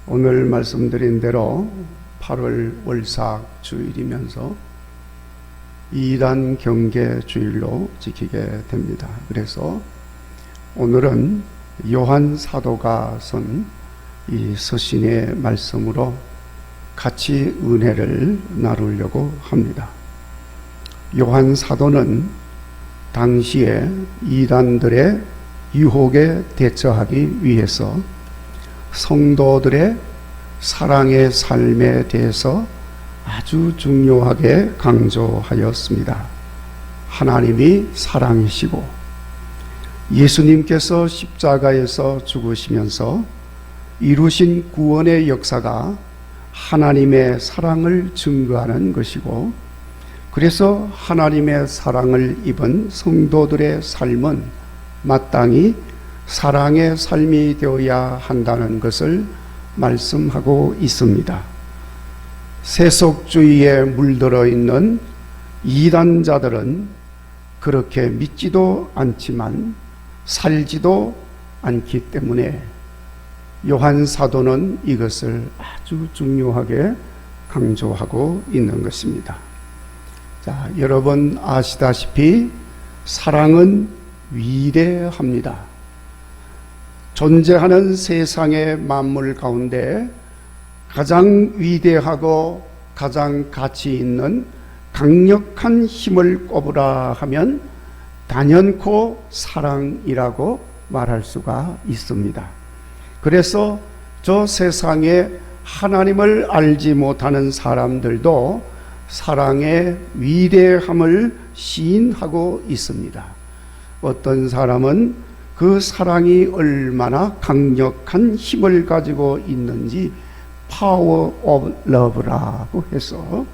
오늘 말씀드린 대로 8월 월삭 주일이면서 2단 경계 주일로 지키게 됩니다. 그래서 오늘은 요한 사도가 쓴 이 서신의 말씀으로 같이 은혜를 나누려고 합니다. 요한 사도는 당시에 이단들의 유혹에 대처하기 위해서 성도들의 사랑의 삶에 대해서 아주 중요하게 강조하였습니다. 하나님이 사랑이시고 예수님께서 십자가에서 죽으시면서 이루신 구원의 역사가 하나님의 사랑을 증거하는 것이고, 그래서 하나님의 사랑을 입은 성도들의 삶은 마땅히 사랑의 삶이 되어야 한다는 것을 말씀하고 있습니다. 세속주의에 물들어 있는 이단자들은 그렇게 믿지도 않지만 살지도 않기 때문에 요한 사도는 이것을 아주 중요하게 강조하고 있는 것입니다. 자, 여러분 아시다시피 사랑은 위대합니다. 존재하는 세상의 만물 가운데 가장 위대하고 가장 가치 있는 강력한 힘을 꼽으라 하면 단연코 사랑이라고 말할 수가 있습니다. 그래서 저 세상에 하나님을 알지 못하는 사람들도 사랑의 위대함을 시인하고 있습니다. 어떤 사람은 그 사랑이 얼마나 강력한 힘을 가지고 있는지 파워 오브 러브라고 해서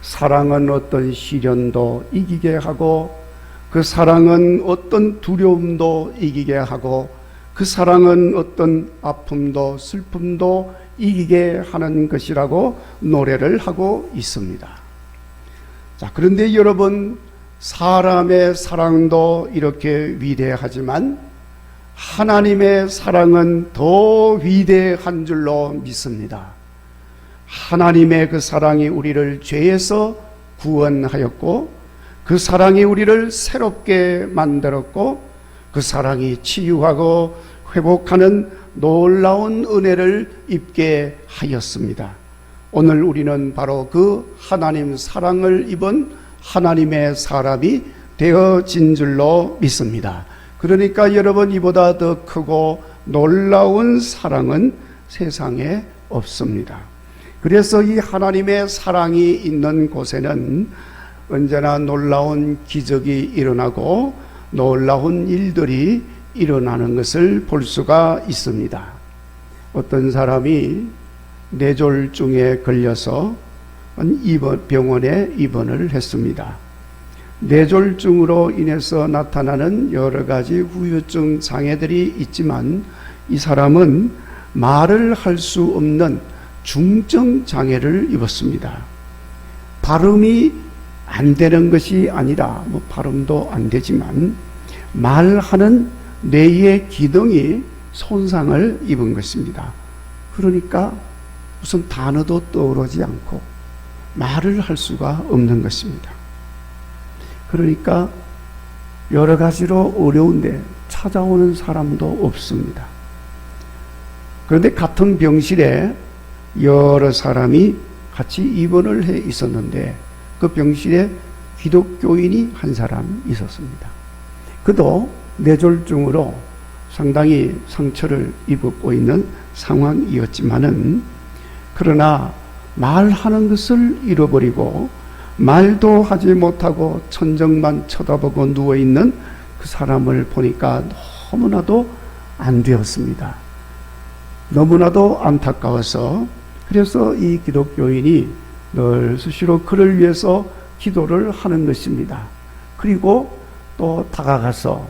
사랑은 어떤 시련도 이기게 하고, 그 사랑은 어떤 두려움도 이기게 하고, 그 사랑은 어떤 아픔도 슬픔도 이기게 하는 것이라고 노래를 하고 있습니다. 자, 그런데 여러분, 사람의 사랑도 이렇게 위대하지만 하나님의 사랑은 더 위대한 줄로 믿습니다. 하나님의 그 사랑이 우리를 죄에서 구원하였고, 그 사랑이 우리를 새롭게 만들었고, 그 사랑이 치유하고 회복하는 놀라운 은혜를 입게 하였습니다. 오늘 우리는 바로 그 하나님 사랑을 입은 하나님의 사람이 되어진 줄로 믿습니다. 그러니까 여러분, 이보다 더 크고 놀라운 사랑은 세상에 없습니다. 그래서 이 하나님의 사랑이 있는 곳에는 언제나 놀라운 기적이 일어나고 놀라운 일들이 일어나는 것을 볼 수가 있습니다. 어떤 사람이 뇌졸중에 걸려서 병원에 입원을 했습니다. 뇌졸중으로 인해서 나타나는 여러 가지 후유증 장애들이 있지만 이 사람은 말을 할 수 없는 중증 장애를 입었습니다. 발음이 안 되는 것이 아니라 발음도 안 되지만 말하는 뇌의 기능이 손상을 입은 것입니다. 그러니까 무슨 단어도 떠오르지 않고 말을 할 수가 없는 것입니다. 그러니까 여러 가지로 어려운데 찾아오는 사람도 없습니다. 그런데 같은 병실에 여러 사람이 같이 입원을 해 있었는데 그 병실에 기독교인이 한 사람 있었습니다. 그도 뇌졸중으로 상당히 상처를 입고 있는 상황이었지만은, 그러나 말하는 것을 잃어버리고 말도 하지 못하고 천정만 쳐다보고 누워있는 그 사람을 보니까 너무나도 안 되었습니다. 너무나도 안타까워서, 그래서 이 기독교인이 늘 수시로 그를 위해서 기도를 하는 것입니다. 그리고 또 다가가서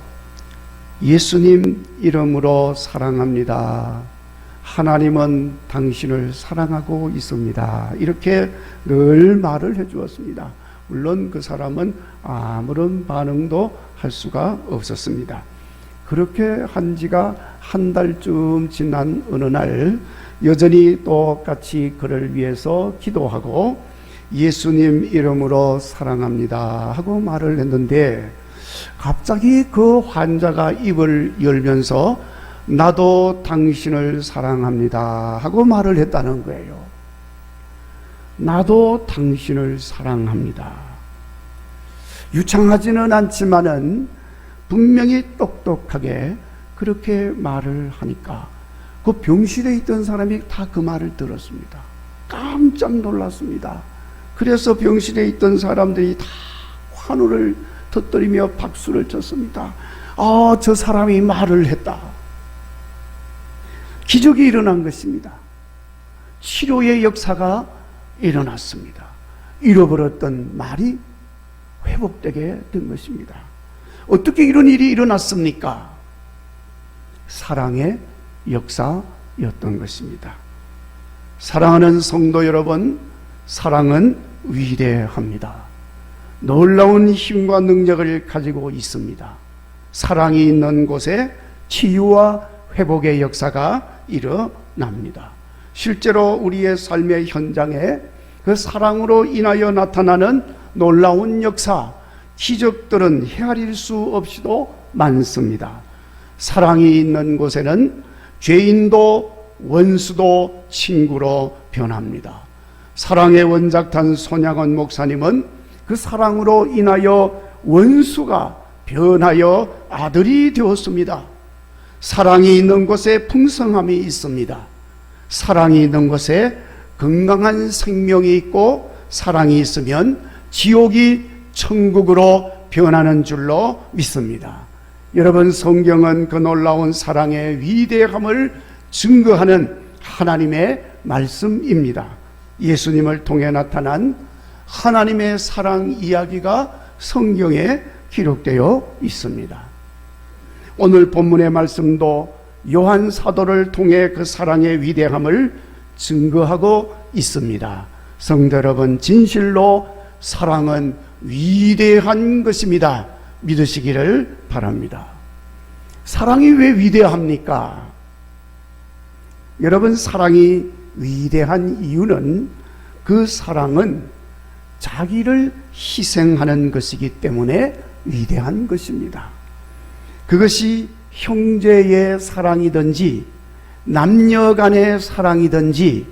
예수님 이름으로 사랑합니다. 하나님은 당신을 사랑하고 있습니다. 이렇게 늘 말을 해주었습니다. 물론 그 사람은 아무런 반응도 할 수가 없었습니다. 그렇게 한 지가 한 달쯤 지난 어느 날 여전히 똑같이 그를 위해서 기도하고 예수님 이름으로 사랑합니다 하고 말을 했는데, 갑자기 그 환자가 입을 열면서 나도 당신을 사랑합니다 하고 말을 했다는 거예요. 나도 당신을 사랑합니다. 유창하지는 않지만은 분명히 똑똑하게 그렇게 말을 하니까 그 병실에 있던 사람이 다 그 말을 들었습니다. 깜짝 놀랐습니다. 그래서 병실에 있던 사람들이 다 환호를 터뜨리며 박수를 쳤습니다. 아, 저 사람이 말을 했다. 기적이 일어난 것입니다. 치료의 역사가 일어났습니다. 잃어버렸던 말이 회복되게 된 것입니다. 어떻게 이런 일이 일어났습니까? 사랑의 역사였던 것입니다. 사랑하는 성도 여러분, 사랑은 위대합니다. 놀라운 힘과 능력을 가지고 있습니다. 사랑이 있는 곳에 치유와 회복의 역사가 일어납니다. 실제로 우리의 삶의 현장에 그 사랑으로 인하여 나타나는 놀라운 역사, 기적들은 헤아릴 수 없이도 많습니다. 사랑이 있는 곳에는 죄인도 원수도 친구로 변합니다. 사랑의 원작탄 손양원 목사님은 그 사랑으로 인하여 원수가 변하여 아들이 되었습니다. 사랑이 있는 곳에 풍성함이 있습니다. 사랑이 있는 곳에 건강한 생명이 있고, 사랑이 있으면 지옥이 천국으로 변하는 줄로 믿습니다. 여러분, 성경은 그 놀라운 사랑의 위대함을 증거하는 하나님의 말씀입니다. 예수님을 통해 나타난 하나님의 사랑 이야기가 성경에 기록되어 있습니다. 오늘 본문의 말씀도 요한 사도를 통해 그 사랑의 위대함을 증거하고 있습니다. 성도 여러분, 진실로 사랑은 위대한 것입니다. 믿으시기를 바랍니다. 사랑이 왜 위대합니까? 여러분, 사랑이 위대한 이유는 그 사랑은 자기를 희생하는 것이기 때문에 위대한 것입니다. 그것이 형제의 사랑이든지 남녀 간의 사랑이든지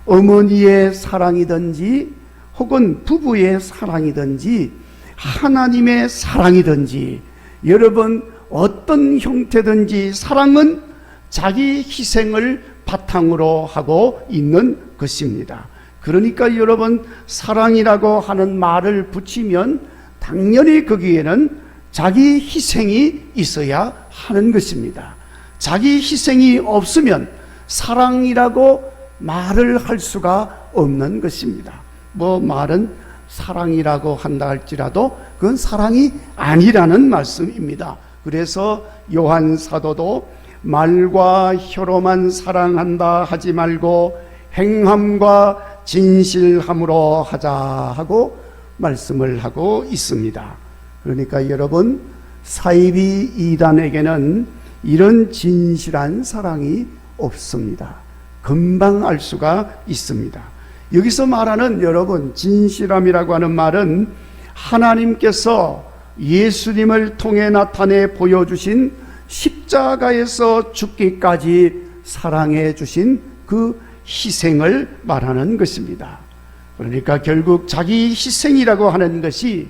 어머니의 사랑이든지 혹은 부부의 사랑이든지 하나님의 사랑이든지, 여러분 어떤 형태든지 사랑은 자기 희생을 바탕으로 하고 있는 것입니다. 그러니까 여러분, 사랑이라고 하는 말을 붙이면 당연히 거기에는 자기 희생이 있어야 하는 것입니다. 자기 희생이 없으면 사랑이라고 말을 할 수가 없는 것입니다. 말은 사랑이라고 한다 할지라도 그건 사랑이 아니라는 말씀입니다. 그래서 요한 사도도 말과 혀로만 사랑한다 하지 말고 행함과 진실함으로 하자 하고 말씀을 하고 있습니다. 그러니까 여러분, 사이비 이단에게는 이런 진실한 사랑이 없습니다. 금방 알 수가 있습니다. 여기서 말하는 여러분 진실함이라고 하는 말은 하나님께서 예수님을 통해 나타내 보여주신 십자가에서 죽기까지 사랑해 주신 그 희생을 말하는 것입니다. 그러니까 결국 자기 희생이라고 하는 것이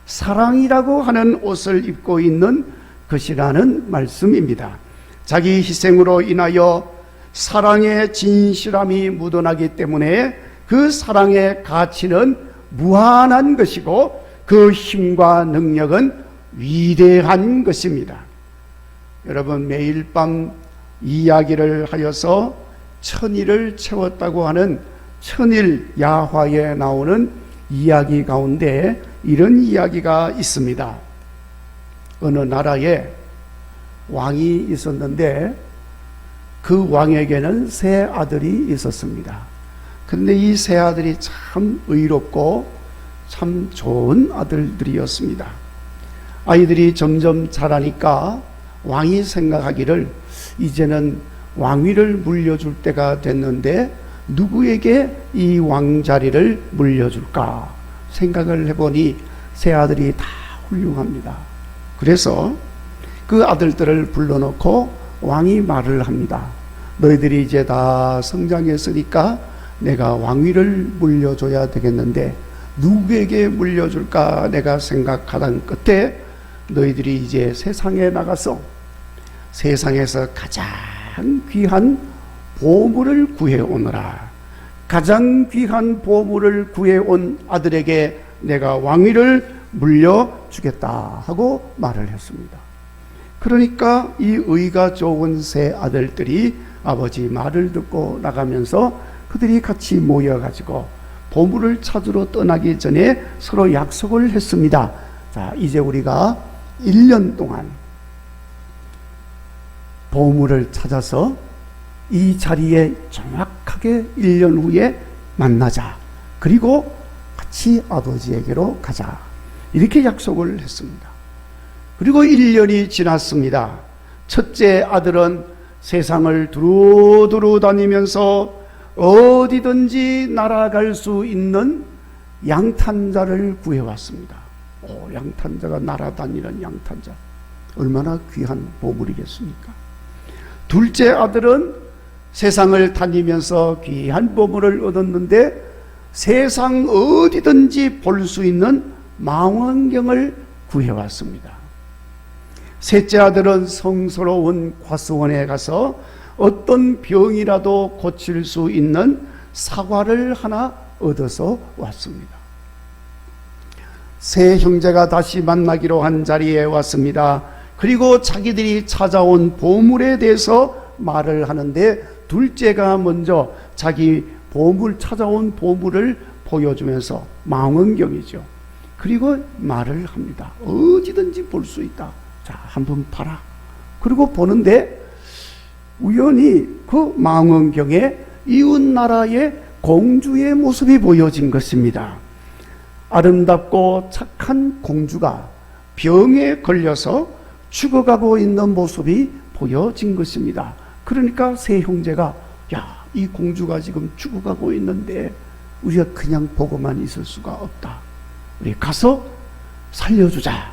사랑이라고 하는 옷을 입고 있는 것이라는 말씀입니다. 자기 희생으로 인하여 사랑의 진실함이 묻어나기 때문에 그 사랑의 가치는 무한한 것이고 그 힘과 능력은 위대한 것입니다. 여러분, 매일 밤 이야기를 하여서 천일을 채웠다고 하는 천일 야화에 나오는 이야기 가운데 이런 이야기가 있습니다. 어느 나라에 왕이 있었는데 그 왕에게는 세 아들이 있었습니다. 그런데 이 세 아들이 참 의롭고 참 좋은 아들들이었습니다. 아이들이 점점 자라니까 왕이 생각하기를 이제는 왕위를 물려줄 때가 됐는데 누구에게 이 왕자리를 물려줄까 생각을 해보니 세 아들이 다 훌륭합니다. 그래서 그 아들들을 불러놓고 왕이 말을 합니다. 너희들이 이제 다 성장했으니까 내가 왕위를 물려줘야 되겠는데 누구에게 물려줄까 내가 생각하던 끝에 너희들이 이제 세상에 나가서 세상에서 가장 귀한 보물을 구해오느라 가장 귀한 보물을 구해온 아들에게 내가 왕위를 물려주겠다 하고 말을 했습니다. 그러니까 이 의가 좋은 세 아들들이 아버지 말을 듣고 나가면서 그들이 같이 모여가지고 보물을 찾으러 떠나기 전에 서로 약속을 했습니다. 자, 이제 우리가 1년 동안 보물을 찾아서 이 자리에 정확하게 1년 후에 만나자. 그리고 같이 아버지에게로 가자. 이렇게 약속을 했습니다. 그리고 1년이 지났습니다. 첫째 아들은 세상을 두루두루 다니면서 어디든지 날아갈 수 있는 양탄자를 구해왔습니다. 양탄자가 날아다니는 양탄자. 얼마나 귀한 보물이겠습니까? 둘째 아들은 세상을 다니면서 귀한 보물을 얻었는데 세상 어디든지 볼 수 있는 망원경을 구해왔습니다. 셋째 아들은 성스러운 과수원에 가서 어떤 병이라도 고칠 수 있는 사과를 하나 얻어서 왔습니다. 세 형제가 다시 만나기로 한 자리에 왔습니다. 그리고 자기들이 찾아온 보물에 대해서 말을 하는데 둘째가 먼저 자기 찾아온 보물을 보여주면서 망원경이죠. 그리고 말을 합니다. 어디든지 볼 수 있다. 자, 한번 봐라. 그리고 보는데 우연히 그 망원경에 이웃나라의 공주의 모습이 보여진 것입니다. 아름답고 착한 공주가 병에 걸려서 죽어가고 있는 모습이 보여진 것입니다. 그러니까 세 형제가 야, 이 공주가 지금 죽어가고 있는데 우리가 그냥 보고만 있을 수가 없다. 우리 가서 살려주자.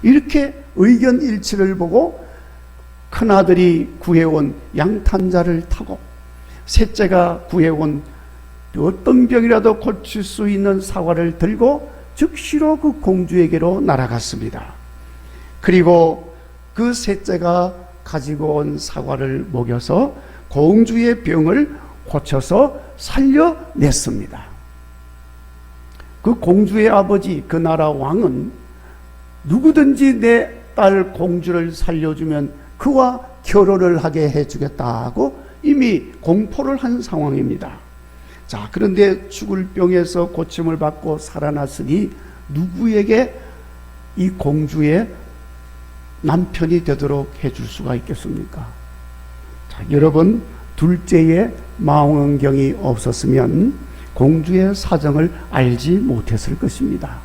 이렇게 의견 일치를 보고 큰아들이 구해온 양탄자를 타고 셋째가 구해온 어떤 병이라도 고칠 수 있는 사과를 들고 즉시로 그 공주에게로 날아갔습니다. 그리고 그 셋째가 가지고 온 사과를 먹여서 공주의 병을 고쳐서 살려냈습니다. 그 공주의 아버지, 그 나라 왕은 누구든지 내 딸 공주를 살려주면 그와 결혼을 하게 해주겠다고 이미 공포를 한 상황입니다. 자, 그런데 죽을 병에서 고침을 받고 살아났으니 누구에게 이 공주의 남편이 되도록 해줄 수가 있겠습니까? 자, 여러분, 둘째의 망원경이 없었으면 공주의 사정을 알지 못했을 것입니다.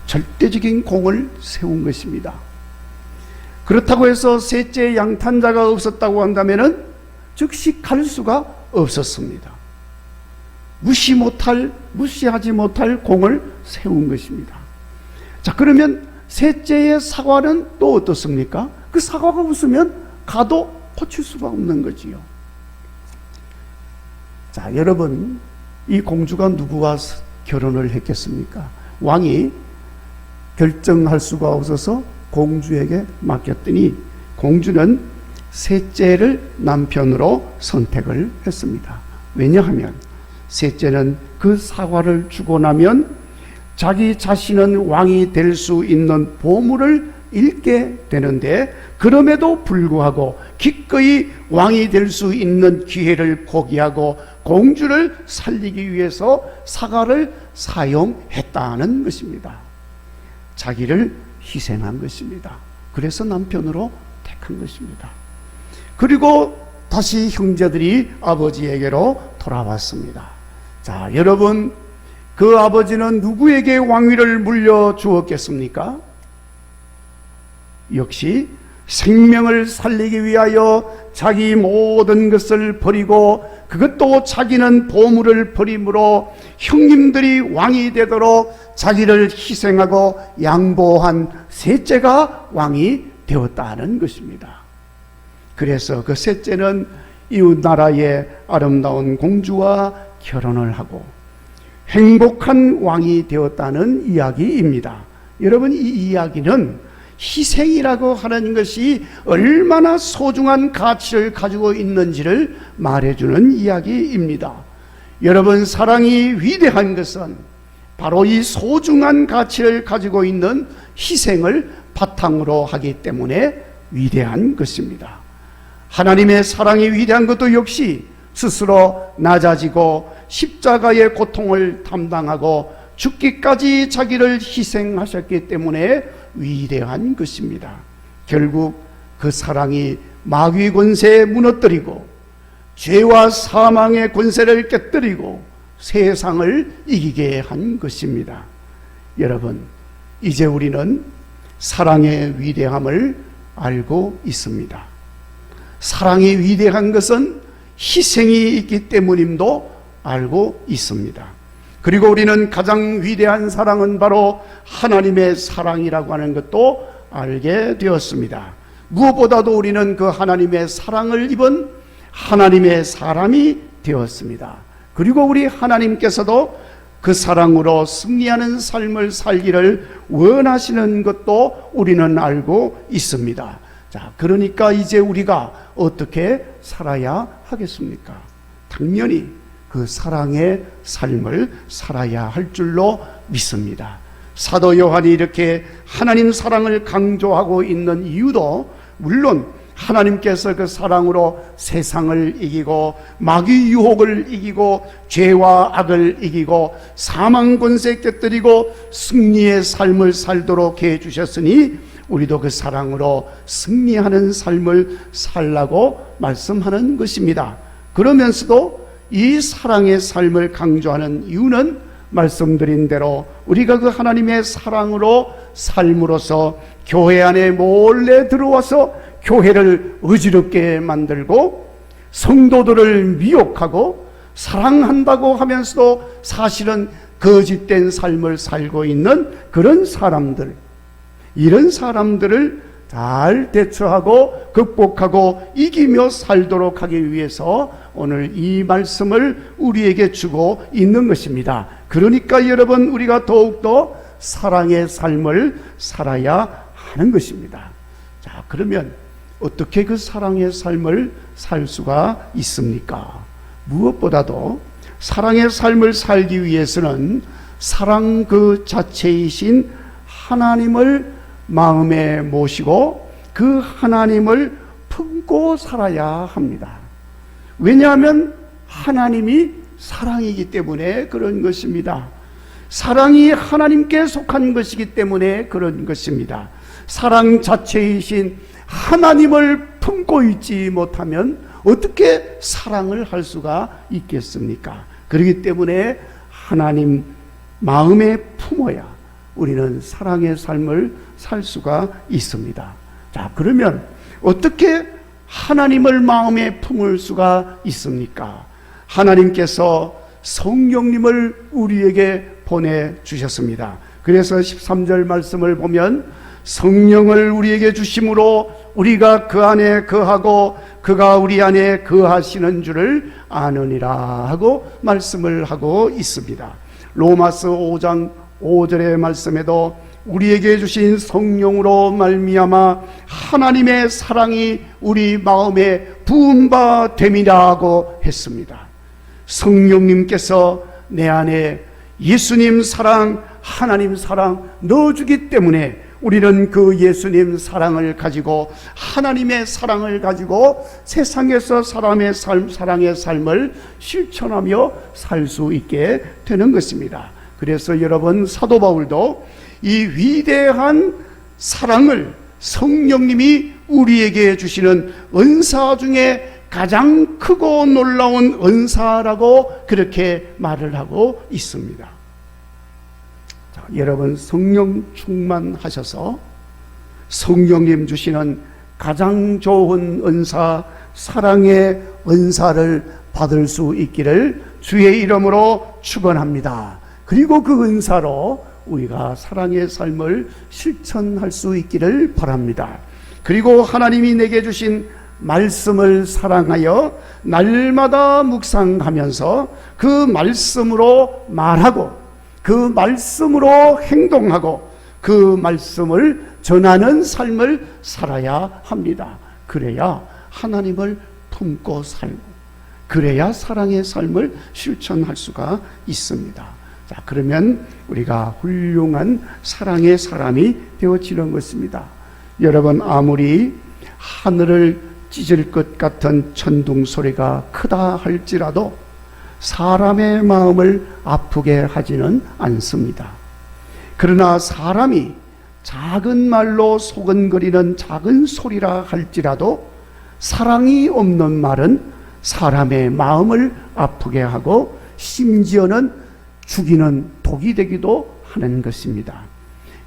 절대적인 공을 세운 것입니다. 그렇다고 해서 셋째 양탄자가 없었다고 한다면 즉시 갈 수가 없었습니다. 무시하지 못할 공을 세운 것입니다. 자, 그러면 셋째의 사과는 또 어떻습니까? 그 사과가 없으면 가도 고칠 수가 없는 거지요. 자, 여러분, 이 공주가 누구와 결혼을 했겠습니까? 왕이 결정할 수가 없어서 공주에게 맡겼더니 공주는 셋째를 남편으로 선택을 했습니다. 왜냐하면 셋째는 그 사과를 주고 나면 자기 자신은 왕이 될 수 있는 보물을 잃게 되는데 그럼에도 불구하고 기꺼이 왕이 될 수 있는 기회를 포기하고 공주를 살리기 위해서 사과를 사용했다는 것입니다. 자기를 희생한 것입니다. 그래서 남편으로 택한 것입니다. 그리고 다시 형제들이 아버지에게로 돌아왔습니다. 자, 여러분, 그 아버지는 누구에게 왕위를 물려주었겠습니까? 역시 생명을 살리기 위하여 자기 모든 것을 버리고 그것도 자기는 보물을 버림으로 형님들이 왕이 되도록 자기를 희생하고 양보한 셋째가 왕이 되었다는 것입니다. 그래서 그 셋째는 이웃 나라의 아름다운 공주와 결혼을 하고 행복한 왕이 되었다는 이야기입니다. 여러분, 이 이야기는 희생이라고 하는 것이 얼마나 소중한 가치를 가지고 있는지를 말해주는 이야기입니다. 여러분, 사랑이 위대한 것은 바로 이 소중한 가치를 가지고 있는 희생을 바탕으로 하기 때문에 위대한 것입니다. 하나님의 사랑이 위대한 것도 역시 스스로 낮아지고 십자가의 고통을 담당하고 죽기까지 자기를 희생하셨기 때문에 위대한 것입니다. 결국 그 사랑이 마귀 권세에 무너뜨리고 죄와 사망의 권세를 깨뜨리고 세상을 이기게 한 것입니다. 여러분, 이제 우리는 사랑의 위대함을 알고 있습니다. 사랑이 위대한 것은 희생이 있기 때문임도 알고 있습니다. 그리고 우리는 가장 위대한 사랑은 바로 하나님의 사랑이라고 하는 것도 알게 되었습니다. 무엇보다도 우리는 그 하나님의 사랑을 입은 하나님의 사람이 되었습니다. 그리고 우리 하나님께서도 그 사랑으로 승리하는 삶을 살기를 원하시는 것도 우리는 알고 있습니다. 자, 그러니까 이제 우리가 어떻게 살아야 하겠습니까? 당연히 그 사랑의 삶을 살아야 할 줄로 믿습니다. 사도 요한이 이렇게 하나님 사랑을 강조하고 있는 이유도 물론 하나님께서 그 사랑으로 세상을 이기고 마귀 유혹을 이기고 죄와 악을 이기고 사망 권세 깨뜨리고 승리의 삶을 살도록 해 주셨으니 우리도 그 사랑으로 승리하는 삶을 살라고 말씀하는 것입니다. 그러면서도 이 사랑의 삶을 강조하는 이유는 말씀드린 대로 우리가 그 하나님의 사랑으로 삶으로써 교회 안에 몰래 들어와서 교회를 어지럽게 만들고 성도들을 미혹하고 사랑한다고 하면서도 사실은 거짓된 삶을 살고 있는 그런 사람들, 이런 사람들을 잘 대처하고 극복하고 이기며 살도록 하기 위해서 오늘 이 말씀을 우리에게 주고 있는 것입니다. 그러니까 여러분, 우리가 더욱더 사랑의 삶을 살아야 하는 것입니다. 자, 그러면 어떻게 그 사랑의 삶을 살 수가 있습니까? 무엇보다도 사랑의 삶을 살기 위해서는 사랑 그 자체이신 하나님을 마음에 모시고 그 하나님을 품고 살아야 합니다. 왜냐하면 하나님이 사랑이기 때문에 그런 것입니다. 사랑이 하나님께 속한 것이기 때문에 그런 것입니다. 사랑 자체이신 하나님을 품고 있지 못하면 어떻게 사랑을 할 수가 있겠습니까? 그렇기 때문에 하나님 마음에 품어야 우리는 사랑의 삶을 살 수가 있습니다. 자, 그러면 어떻게 하나님을 마음에 품을 수가 있습니까? 하나님께서 성령님을 우리에게 보내주셨습니다. 그래서 13절 말씀을 보면 성령을 우리에게 주심으로 우리가 그 안에 거하고 그가 우리 안에 거하시는 줄을 아느니라 하고 말씀을 하고 있습니다. 로마서 5장 5절의 말씀에도 우리에게 주신 성령으로 말미암아 하나님의 사랑이 우리 마음에 부은 바 됨이라고 했습니다. 성령님께서 내 안에 예수님 사랑, 하나님 사랑 넣어주기 때문에 우리는 그 예수님 사랑을 가지고 하나님의 사랑을 가지고 세상에서 사람의 삶, 사랑의 삶을 실천하며 살 수 있게 되는 것입니다. 그래서 여러분, 사도 바울도 이 위대한 사랑을 성령님이 우리에게 주시는 은사 중에 가장 크고 놀라운 은사라고 그렇게 말을 하고 있습니다. 자, 여러분, 성령 충만하셔서 성령님 주시는 가장 좋은 은사, 사랑의 은사를 받을 수 있기를 주의 이름으로 축원합니다. 그리고 그 은사로 우리가 사랑의 삶을 실천할 수 있기를 바랍니다. 그리고 하나님이 내게 주신 말씀을 사랑하여 날마다 묵상하면서 그 말씀으로 말하고 그 말씀으로 행동하고 그 말씀을 전하는 삶을 살아야 합니다. 그래야 하나님을 품고 살고, 그래야 사랑의 삶을 실천할 수가 있습니다. 자, 그러면 우리가 훌륭한 사랑의 사람이 되어지는 것입니다. 여러분, 아무리 하늘을 찢을 것 같은 천둥 소리가 크다 할지라도 사람의 마음을 아프게 하지는 않습니다. 그러나 사람이 작은 말로 소근거리는 작은 소리라 할지라도 사랑이 없는 말은 사람의 마음을 아프게 하고 심지어는 죽이는 독이 되기도 하는 것입니다.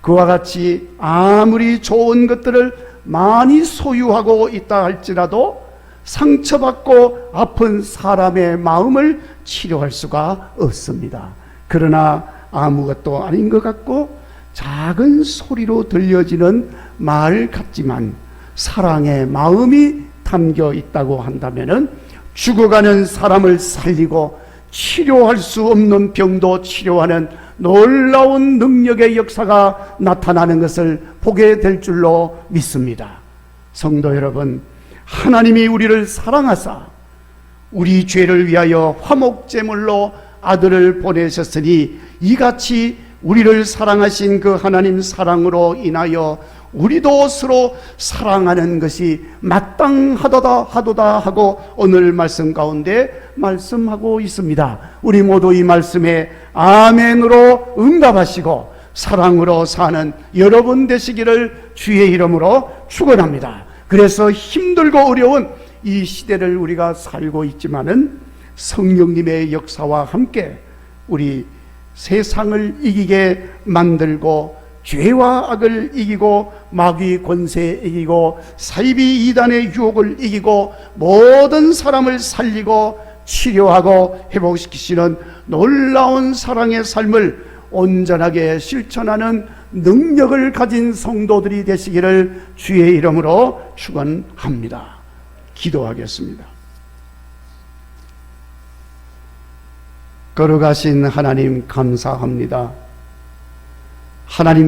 그와 같이 아무리 좋은 것들을 많이 소유하고 있다 할지라도 상처받고 아픈 사람의 마음을 치료할 수가 없습니다. 그러나 아무것도 아닌 것 같고 작은 소리로 들려지는 말 같지만 사랑의 마음이 담겨 있다고 한다면 죽어가는 사람을 살리고 치료할 수 없는 병도 치료하는 놀라운 능력의 역사가 나타나는 것을 보게 될 줄로 믿습니다. 성도 여러분, 하나님이 우리를 사랑하사 우리 죄를 위하여 화목제물로 아들을 보내셨으니 이같이 우리를 사랑하신 그 하나님 사랑으로 인하여 우리도 서로 사랑하는 것이 마땅하도다 하고 오늘 말씀 가운데 말씀하고 있습니다. 우리 모두 이 말씀에 아멘으로 응답하시고 사랑으로 사는 여러분 되시기를 주의 이름으로 축원합니다. 그래서 힘들고 어려운 이 시대를 우리가 살고 있지만은 성령님의 역사와 함께 우리 세상을 이기게 만들고 죄와 악을 이기고 마귀 권세 이기고 사이비 이단의 유혹을 이기고 모든 사람을 살리고 치료하고 회복시키시는 놀라운 사랑의 삶을 온전하게 실천하는 능력을 가진 성도들이 되시기를 주의 이름으로 축원합니다. 기도하겠습니다. 거룩하신 하나님 감사합니다. 하나님